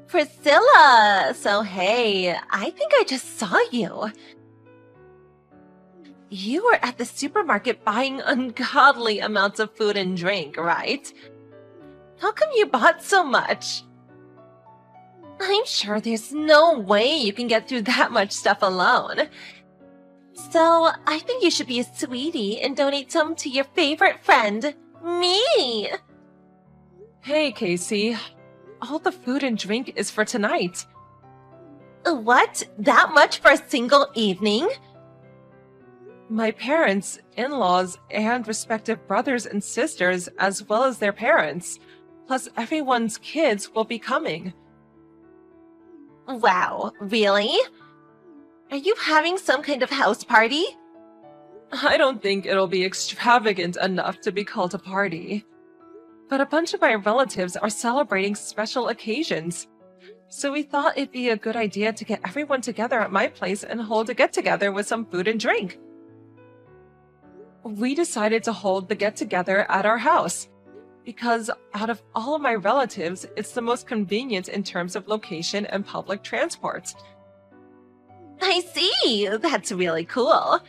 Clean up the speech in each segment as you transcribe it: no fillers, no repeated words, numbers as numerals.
Priscilla! So hey, I think I just saw you. You were at the supermarket buying ungodly amounts of food and drink, right? How come you bought so much? I'm sure there's no way you can get through that much stuff alone. So, I think you should be a sweetie and donate some to your favorite friend, me! Hey, Casey. All the food and drink is for tonight. What? That much for a single evening? My parents, in-laws, and respective brothers and sisters, as well as their parents, plus everyone's kids will be coming. Wow, really? Are you having some kind of house party? I don't think it'll be extravagant enough to be called a party. But a bunch of my relatives are celebrating special occasions. So we thought it'd be a good idea to get everyone together at my place and hold a get-together with some food and drink. We decided to hold the get-together at our house, because out of all of my relatives, it's the most convenient in terms of location and public transport. I see! That's really cool.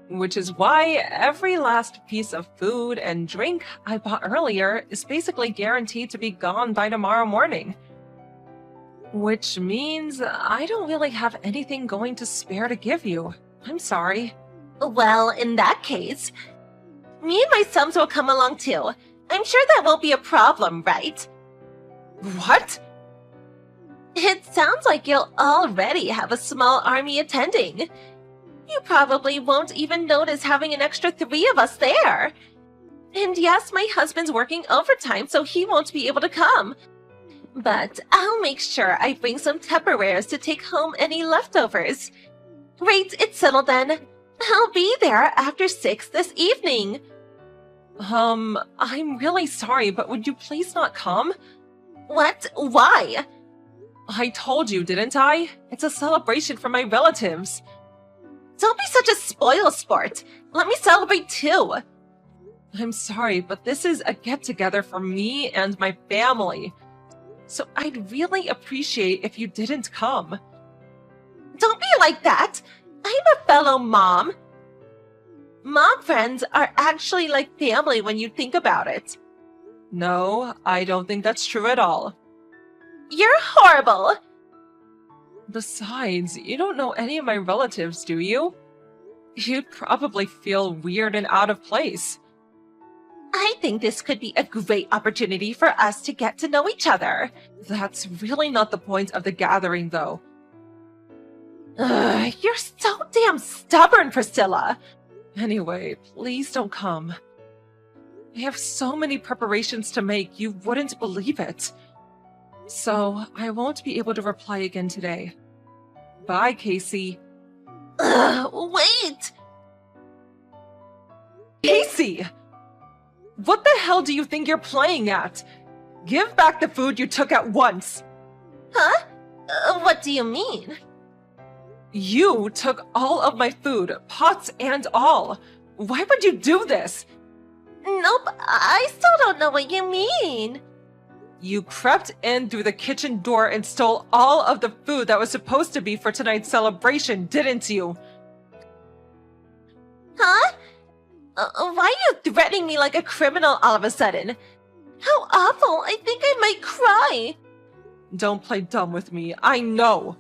Which is why every last piece of food and drink I bought earlier is basically guaranteed to be gone by tomorrow morning. Which means I don't really have anything going to spare to give you. I'm sorry. Well, in that case, me and my sons will come along too. I'm sure that won't be a problem, right? What? It sounds like you'll already have a small army attending. You probably won't even notice having an extra 3 of us there. And yes, my husband's working overtime, so he won't be able to come. But I'll make sure I bring some Tupperwares to take home any leftovers. Great, it's settled then. I'll be there after 6 this evening. I'm really sorry, but would you please not come? What? Why? I told you, didn't I? It's a celebration for my relatives. Don't be such a spoil sport. Let me celebrate too. I'm sorry, but this is a get-together for me and my family. So I'd really appreciate if you didn't come. Don't be like that. I'm a fellow mom. Mom friends are actually like family when you think about it. No, I don't think that's true at all. You're horrible. Besides, you don't know any of my relatives, do you? You'd probably feel weird and out of place. I think this could be a great opportunity for us to get to know each other. That's really not the point of the gathering, though. Ugh, you're so damn stubborn, Priscilla. Anyway, please don't come. I have so many preparations to make, you wouldn't believe it. So, I won't be able to reply again today. Bye, Casey. Wait! Casey! What the hell do you think you're playing at? Give back the food you took at once! Huh? What do you mean? You took all of my food, pots and all. Why would you do this? Nope, I still don't know what you mean. You crept in through the kitchen door and stole all of the food that was supposed to be for tonight's celebration, didn't you? Huh? Why are you threatening me like a criminal all of a sudden? How awful, I think I might cry. Don't play dumb with me, I know.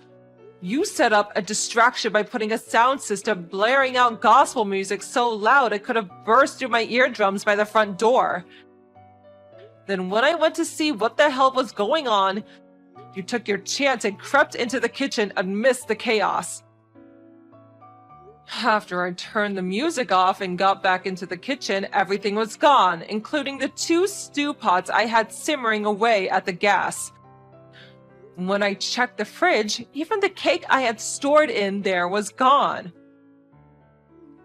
You set up a distraction by putting a sound system blaring out gospel music so loud it could have burst through my eardrums by the front door. Then when I went to see what the hell was going on, you took your chance and crept into the kitchen amidst the chaos. After I turned the music off and got back into the kitchen, everything was gone, including the 2 stew pots I had simmering away at the gas. When I checked the fridge, even the cake I had stored in there was gone.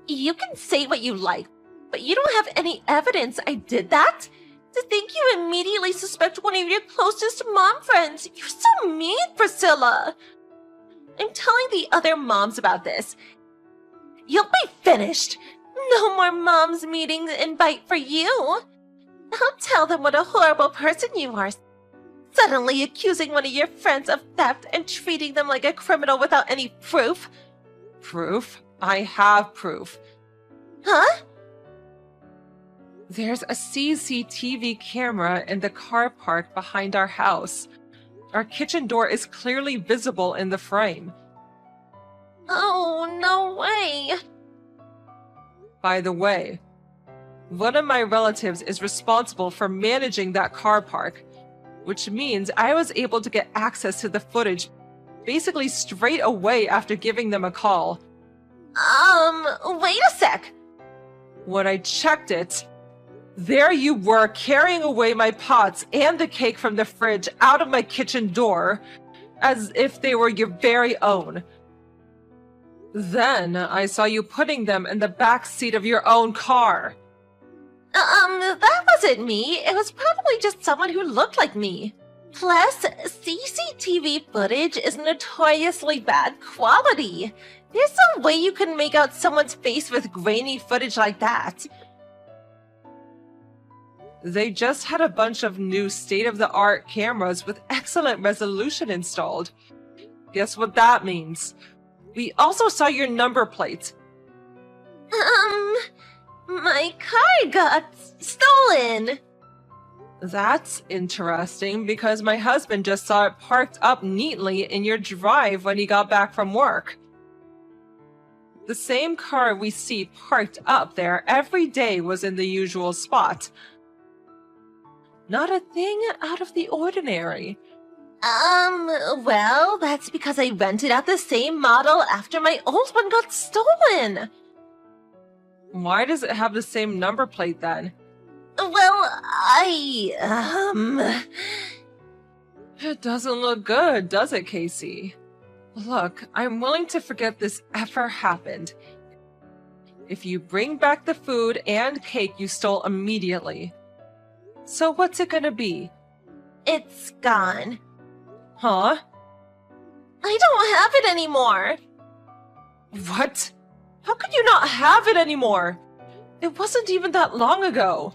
You can say what you like, but you don't have any evidence I did that? To think you immediately suspect one of your closest mom friends. You're so mean, Priscilla. I'm telling the other moms about this. You'll be finished. No more moms meetings invite for you. I'll tell them what a horrible person you are. Suddenly accusing one of your friends of theft and treating them like a criminal without any proof. Proof? I have proof. Huh? There's a CCTV camera in the car park behind our house. Our kitchen door is clearly visible in the frame. Oh, no way. By the way, one of my relatives is responsible for managing that car park, which means I was able to get access to the footage basically straight away after giving them a call. Wait a sec. When I checked it, there you were carrying away my pots and the cake from the fridge out of my kitchen door, as if they were your very own. Then I saw you putting them in the back seat of your own car. That wasn't me. It was probably just someone who looked like me. Plus, CCTV footage is notoriously bad quality. There's no way you can make out someone's face with grainy footage like that. They just had a bunch of new state-of-the-art cameras with excellent resolution installed. Guess what that means? We also saw your number plate. My car got stolen. That's interesting because my husband just saw it parked up neatly in your drive when he got back from work. The same car we see parked up there every day was in the usual spot. Not a thing out of the ordinary. Well, that's because I rented out the same model after my old one got stolen. Why does it have the same number plate then? Well, It doesn't look good, does it, Casey? Look, I'm willing to forget this ever happened. If you bring back the food and cake you stole immediately. So what's it gonna be? It's gone. Huh? I don't have it anymore. What? How could you not have it anymore? It wasn't even that long ago.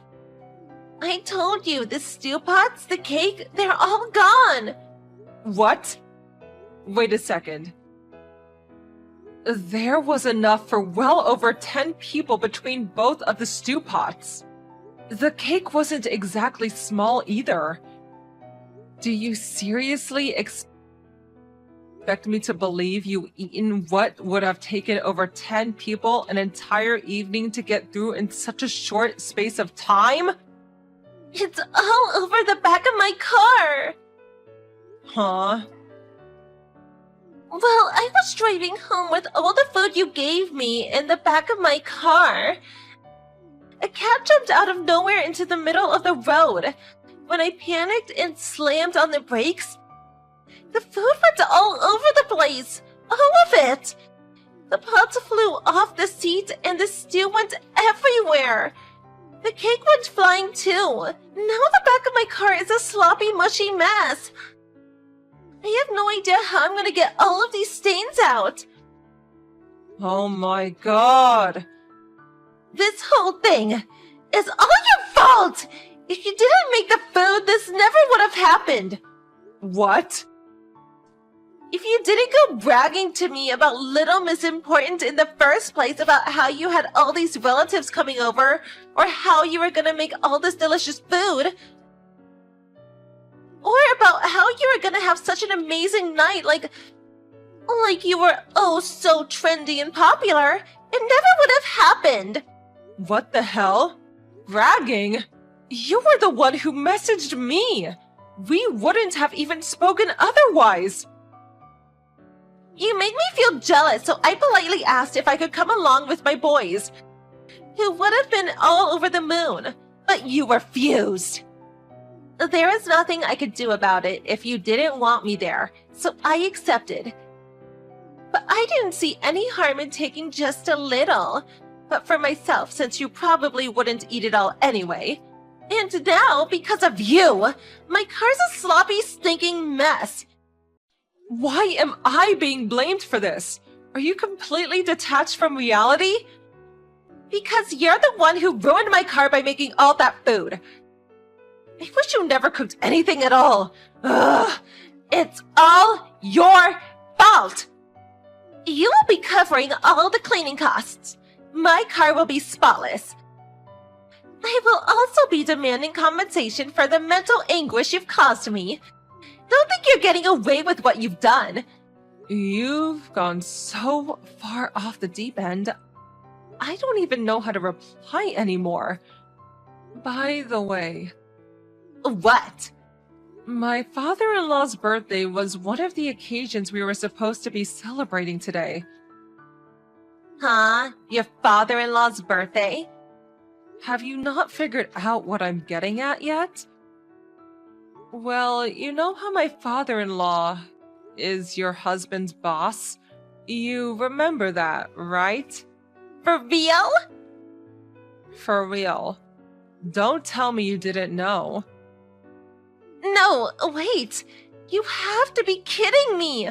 I told you, the stew pots, the cake, they're all gone. What? Wait a second. There was enough for well over 10 people between both of the stew pots. The cake wasn't exactly small either. Do you seriously expect me to believe you eaten what would have taken over 10 people an entire evening to get through in such a short space of time? It's all over the back of my car. Huh? Well, I was driving home with all the food you gave me in the back of my car. A cat jumped out of nowhere into the middle of the road. When I panicked and slammed on the brakes, the food went all over the place. All of it. The pots flew off the seat and the stew went everywhere. The cake went flying too. Now the back of my car is a sloppy, mushy mess. I have no idea how I'm gonna get all of these stains out. Oh my god. This whole thing is all your fault! If you didn't make the food, this never would have happened. What? If you didn't go bragging to me about Little Miss Important in the first place about how you had all these relatives coming over, or how you were gonna make all this delicious food, or about how you were gonna have such an amazing night, like you were oh so trendy and popular, it never would have happened. What the hell? Bragging? You were the one who messaged me. We wouldn't have even spoken otherwise. You made me feel jealous, so I politely asked if I could come along with my boys, who would have been all over the moon, but you refused. There is nothing I could do about it if you didn't want me there, so I accepted. But I didn't see any harm in taking just a little. But for myself, since you probably wouldn't eat it all anyway. And now, because of you, my car's a sloppy, stinking mess. Why am I being blamed for this? Are you completely detached from reality? Because you're the one who ruined my car by making all that food. I wish you never cooked anything at all. Ugh, it's all your fault. You will be covering all the cleaning costs. My car will be spotless. I will also be demanding compensation for the mental anguish you've caused me. Don't think you're getting away with what you've done. You've gone so far off the deep end. I don't even know how to reply anymore. By the way, What? my father-in-law's birthday was one of the occasions we were supposed to be celebrating today. Huh? Your father-in-law's birthday? Have you not figured out what I'm getting at yet? Well, you know how my father-in-law is your husband's boss? You remember that, right? For real? For real. Don't tell me you didn't know. No, wait. You have to be kidding me.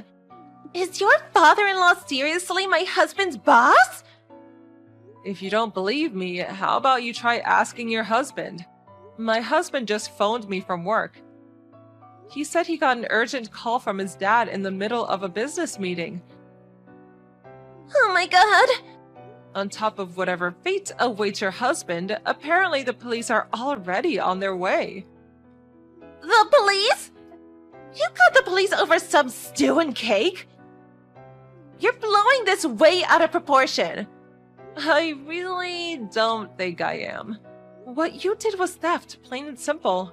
Is your father-in-law seriously my husband's boss? If you don't believe me, how about you try asking your husband? My husband just phoned me from work. He said he got an urgent call from his dad in the middle of a business meeting. Oh my god. On top of whatever fate awaits your husband, apparently the police are already on their way. The police? You got the police over some stew and cake? You're blowing this way out of proportion. I really don't think I am. What you did was theft, plain and simple.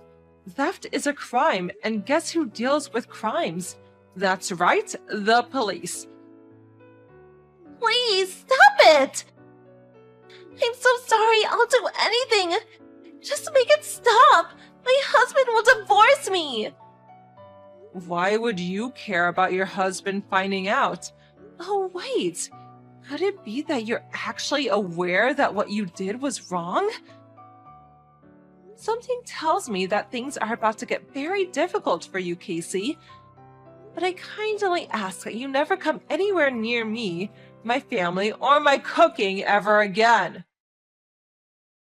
Theft is a crime, and guess who deals with crimes? That's right, the police. Please, stop it! I'm so sorry, I'll do anything. Just make it stop. My husband will divorce me. Why would you care about your husband finding out? Oh, wait. Could it be that you're actually aware that what you did was wrong? Something tells me that things are about to get very difficult for you, Casey. But I kindly ask that you never come anywhere near me, my family, or my cooking ever again.